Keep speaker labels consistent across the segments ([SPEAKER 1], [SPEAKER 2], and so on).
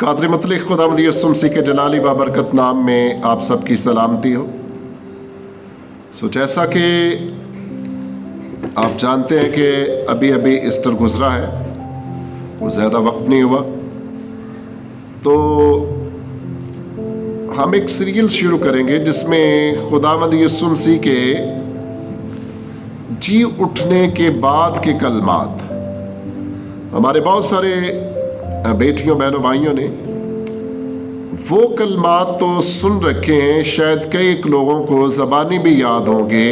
[SPEAKER 1] قادر مطلق خداوند یسوع مسیح کے جلالی بابرکت نام میں آپ سب کی سلامتی ہو۔ جیسا کہ آپ جانتے ہیں کہ ابھی ایسٹر گزرا ہے، وہ زیادہ وقت نہیں ہوا، تو ہم ایک سیریل شروع کریں گے جس میں خداوند یسوع مسیح کے جی اٹھنے کے بعد کے کلمات، ہمارے بہت سارے بیٹیوں بہنوں بھائیوں نے وہ کلمات تو سن رکھے ہیں، شاید کئی لوگوں کو زبانی بھی یاد ہوں گے،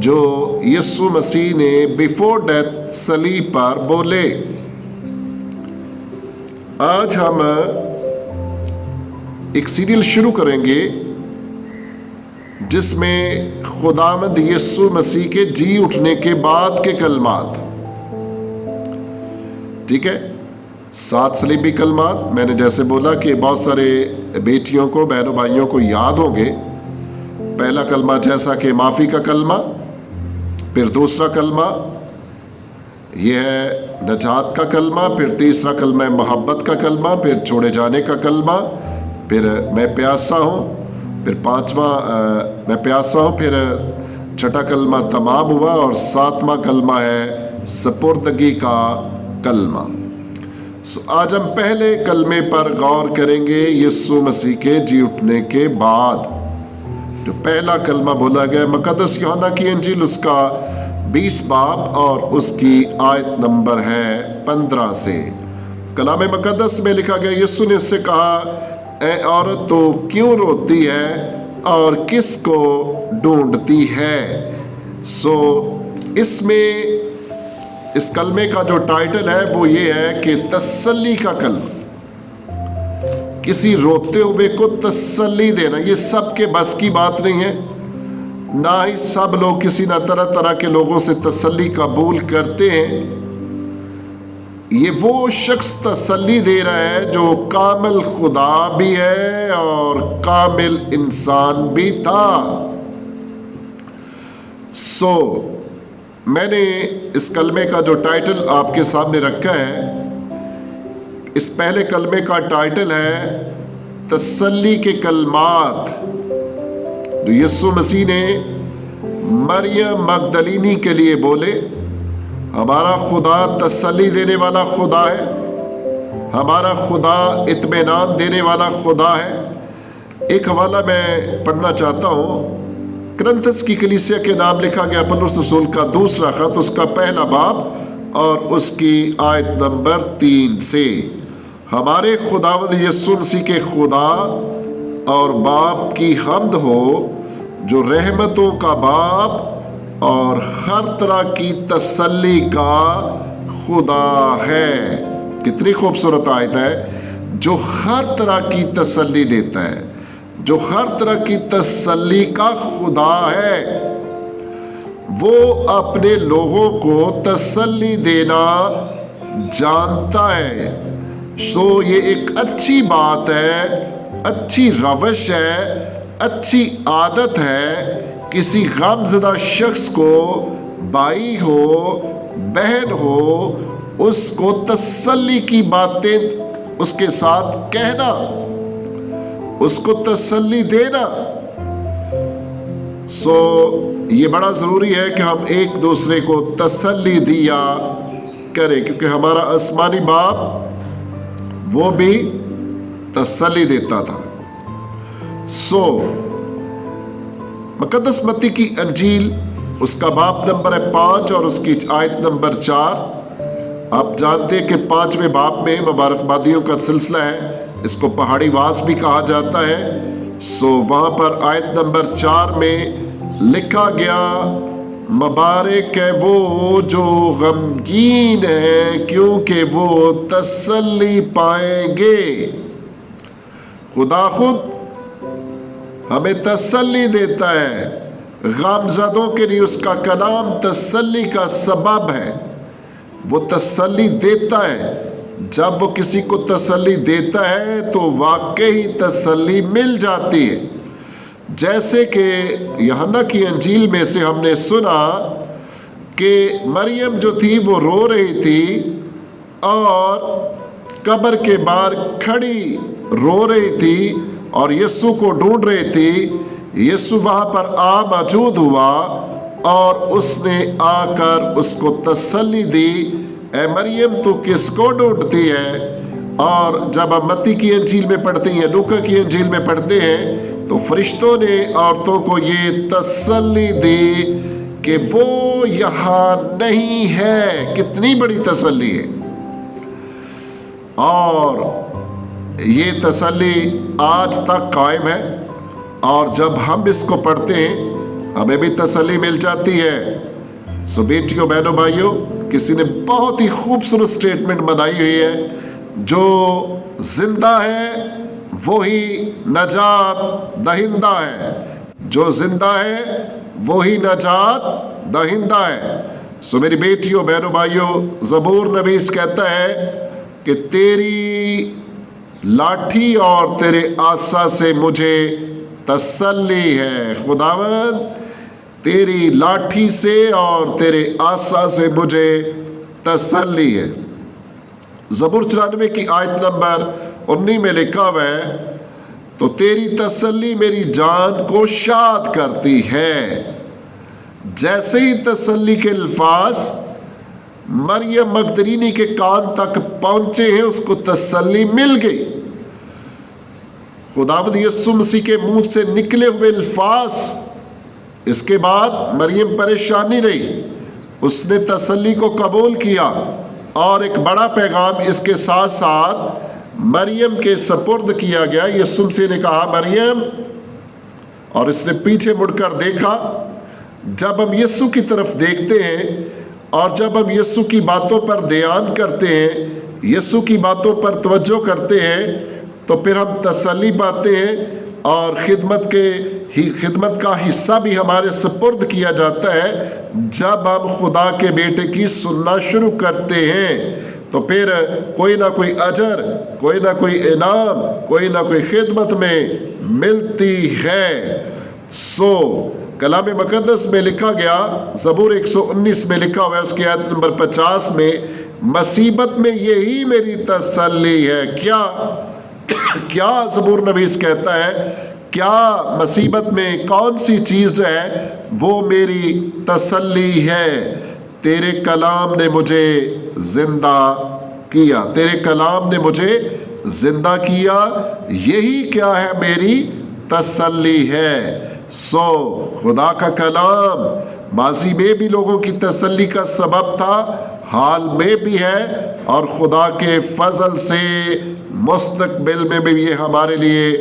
[SPEAKER 1] جو یسوع مسیح نے بیفور ڈیتھ صلیب پر بولے۔ آج ہم ایک سیریل شروع کریں گے جس میں خداوند یسوع مسیح کے جی اٹھنے کے بعد کے کلمات، ٹھیک ہے، 7 صلیبی کلمات۔ میں نے جیسے بولا کہ بہت سارے بیٹیوں کو بہنوں بھائیوں کو یاد ہوں گے۔ پہلا کلمہ جیسا کہ معافی کا کلمہ، پھر دوسرا کلمہ یہ ہے نجات کا کلمہ، پھر تیسرا کلمہ محبت کا کلمہ، پھر چھوڑے جانے کا کلمہ، پھر میں پیاسا ہوں، پھر پانچواں میں پیاسا ہوں، پھر چھٹا کلمہ تمام ہوا، اور 7واں کلمہ ہے سپردگی کا کلمہ۔ آج ہم پہلے کلمے پر غور کریں گے، یسوع مسیح کے جی اٹھنے کے بعد جو پہلا کلمہ بولا گیا، مقدس یوحنا کی انجیل اس کا 20 باب اور اس کی آیت نمبر ہے 15 سے۔ کلام مقدس میں لکھا گیا، یسوع نے اس سے کہا، اے عورت تو کیوں روتی ہے اور کس کو ڈھونڈتی ہے؟ اس کلمے کا جو ٹائٹل ہے وہ یہ ہے کہ تسلی کا کلمہ، کسی روتے ہوئے کو تسلی دینا۔ یہ سب کے بس کی بات نہیں ہے، نہ ہی سب لوگ کسی نہ طرح طرح کے لوگوں سے تسلی قبول کرتے ہیں۔ یہ وہ شخص تسلی دے رہا ہے جو کامل خدا بھی ہے اور کامل انسان بھی تھا۔ میں نے اس کلمے کا جو ٹائٹل آپ کے سامنے رکھا ہے، اس پہلے کلمے کا ٹائٹل ہے تسلی کے کلمات، جو یسوع مسیح نے مریم مگدلینی کے لیے بولے۔ ہمارا خدا تسلی دینے والا خدا ہے، ہمارا خدا اطمینان دینے والا خدا ہے۔ ایک حوالہ میں پڑھنا چاہتا ہوں، کرنتھس کی کلیسیا کے نام لکھا گیا پولس رسول کا دوسرا خط، اس کا پہلا باب اور اس کی آیت نمبر 3 سے۔ ہمارے خداوند یسوع مسیح کے خدا اور باپ کی حمد ہو، جو رحمتوں کا باپ اور ہر طرح کی تسلی کا خدا ہے۔ کتنی خوبصورت آیت ہے، جو ہر طرح کی تسلی دیتا ہے، جو ہر طرح کی تسلی کا خدا ہے۔ وہ اپنے لوگوں کو تسلی دینا جانتا ہے۔ یہ ایک اچھی بات ہے، اچھی روش ہے، اچھی عادت ہے، کسی غم زدہ شخص کو، بھائی ہو بہن ہو، اس کو تسلی کی باتیں اس کے ساتھ کہنا، اس کو تسلی دینا۔ یہ بڑا ضروری ہے کہ ہم ایک دوسرے کو تسلی دیا کریں، کیونکہ ہمارا آسمانی باپ وہ بھی تسلی دیتا تھا۔ مقدس متی کی انجیل اس کا باب نمبر ہے 5 اور اس کی آیت نمبر 4۔ آپ جانتے ہیں کہ 5ویں باب میں مبارکبادیوں کا سلسلہ ہے، اس کو پہاڑی واز بھی کہا جاتا ہے۔ وہاں پر آیت نمبر 4 میں لکھا گیا، مبارک ہے وہ جو غمگین ہیں، کیونکہ وہ تسلی پائیں گے۔ خدا خود ہمیں تسلی دیتا ہے، غم زدوں کے لیے اس کا کلام تسلی کا سبب ہے۔ وہ تسلی دیتا ہے، جب وہ کسی کو تسلی دیتا ہے تو واقعی تسلی مل جاتی ہے۔ جیسے کہ یوحنا کی انجیل میں سے ہم نے سنا کہ مریم جو تھی وہ رو رہی تھی، اور कब्र के बाहर खड़ी रो रही थी और यीशु को ढूंढ रही थी। यीशु वहां पर मौजूद हुआ और उसने आकर उसको तसल्ली दी, ए मरियम तू किसको ढूंढती है? और जब हम मत्ती की इंजील में पढ़ते हैं, लूका की इंजील में पढ़ते हैं, तो फरिश्तों ने औरतों को ये तसल्ली दी कि वो यहाँ नहीं है। कितनी बड़ी तसल्ली है! और ये तसल्ली आज तक कायम है, और जब हम इसको पढ़ते हैं हमें भी तसल्ली मिल जाती है। सो बेटियों, बहनों, भाइयों, किसी ने बहुत ही खूबसूरत स्टेटमेंट बनाई हुई है, जो जिंदा है वही नजात दहिंदा है, जो जिंदा है वही नजात दहिंदा है। सो मेरी बेटियों, बहनों, भाइयों, ज़बूर नबीस कहता है कि तेरी लाठी और तेरे आसा से मुझे तसल्ली है। खुदावंद, तेरी लाठी से और तेरे आसा से मुझे तसल्ली है। ज़बूर 94 की आयत नंबर 19 में लिखा हुआ है, तो तेरी तसल्ली मेरी जान को शाद करती है। जैसे ही तसल्ली के अल्फाज मरियम मगदलीनी के कान तक पहुंचे हैं, उसको तसल्ली मिल गई। खुदावंद यीशु मसीह के मुंह से निकले हुए अल्फाज, इसके बाद मरियम परेशानी रही, उसने तसल्ली को कबूल किया और एक बड़ा पैगाम इसके साथ साथ मरियम के सपुर्द किया गया। यीशु मसीह ने कहा, मरियम, और इसने पीछे मुड़कर देखा। जब हम यीशु की तरफ देखते हैं और जब हम यीशु की बातों पर ध्यान करते हैं, यीशु की बातों पर तवज्जो करते हैं, तो फिर हम तसल्ली पाते हैं और खिदमत का हिस्सा भी हमारे सपुर्द किया जाता है। जब हम खुदा के बेटे की सुनना शुरू करते हैं तो फिर कोई ना कोई अजर, कोई ना कोई इनाम, कोई ना कोई खिदमत में मिलती है। सो कलाम मुक़द्दस में लिखा गया, ज़बूर 119 में लिखा हुआ है, उसकी आयत नंबर 50 में, मुसीबत में यही मेरी तसल्ली है। क्या ज़बूर नवीस कहता है, क्या मुसीबत में कौन सी चीज़ है वो मेरी तसल्ली है? तेरे कलाम ने मुझे जिंदा किया, तेरे कलाम ने मुझे जिंदा किया, यही क्या है मेरी तसल्ली है। सो खुदा का कलाम माजी में भी लोगों की तसल्ली का सबब था, हाल में भी है, और खुदा के फजल से मुस्तकबिल में भी ये हमारे लिए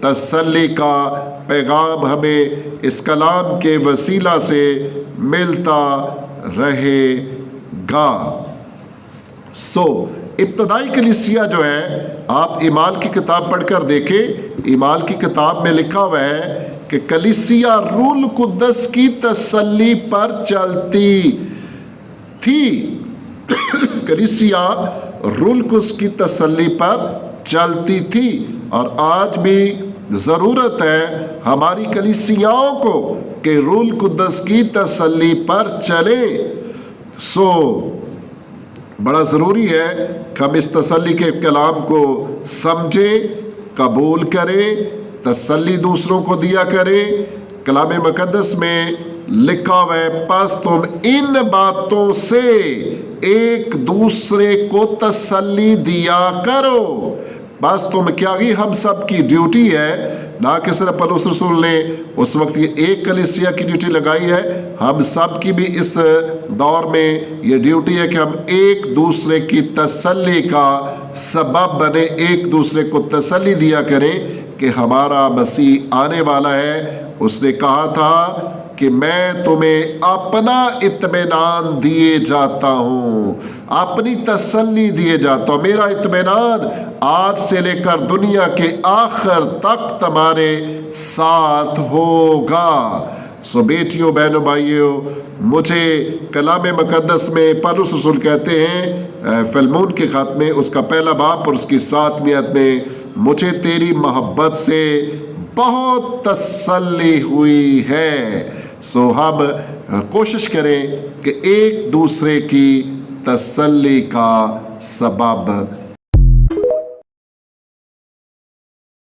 [SPEAKER 1] तसल्ली का पैगाम हमें इस कलाम के वसीला से मिलता रहेगा। सो इब्तदाई कलीसिया जो है, आप ईमान की किताब पढ़कर देखें। ईमान की किताब में लिखा हुआ है कि कलीसिया रूल कुद्दस की तसल्ली पर चलती थी। कलीसिया रूल कुद्दस की तसल्ली पर चलती थी, और आज भी ज़रूरत है हमारी कलीसियाओं को कि रूल कुद्दस की तसल्ली पर चले। सो बड़ा ज़रूरी है कि हम इस तसल्ली के कलाम को समझें, कबूल करें, तसल्ली दूसरों को दिया करें। कलाम मुक़द्दस में लिखा हुआ है, बस तुम इन बातों से एक दूसरे को तसल्ली दिया करो। बस तुम क्या, ही हम सब की ड्यूटी है, ना कि सिर्फ पौलुस रसूल ने उस वक्त ये एक कलीसिया की ड्यूटी लगाई है, हम सब की भी इस दौर में ये ड्यूटी है कि हम एक दूसरे की तसल्ली का सबब बने, एक दूसरे को तसल्ली दिया करें कि हमारा मसीह आने वाला है। उसने कहा था कि मैं तुम्हें अपना इत्मीनान दिए जाता हूँ, अपनी तसल्ली दिए जाता हूँ। मेरा इत्मीनान आज से लेकर दुनिया के आखिर तक तुम्हारे साथ होगा। सो बेटियों, बहनों, भाइयों, मुझे कलाम मुक़द्दस में पौलुस रसूल कहते हैं फिलमोन के ख़त में उसका पहला बाब और उसकी 7वीं आयत में, मुझे तेरी मोहब्बत से बहुत तसल्ली हुई है। सो हम कोशिश करें कि एक दूसरे की तसल्ली का सबब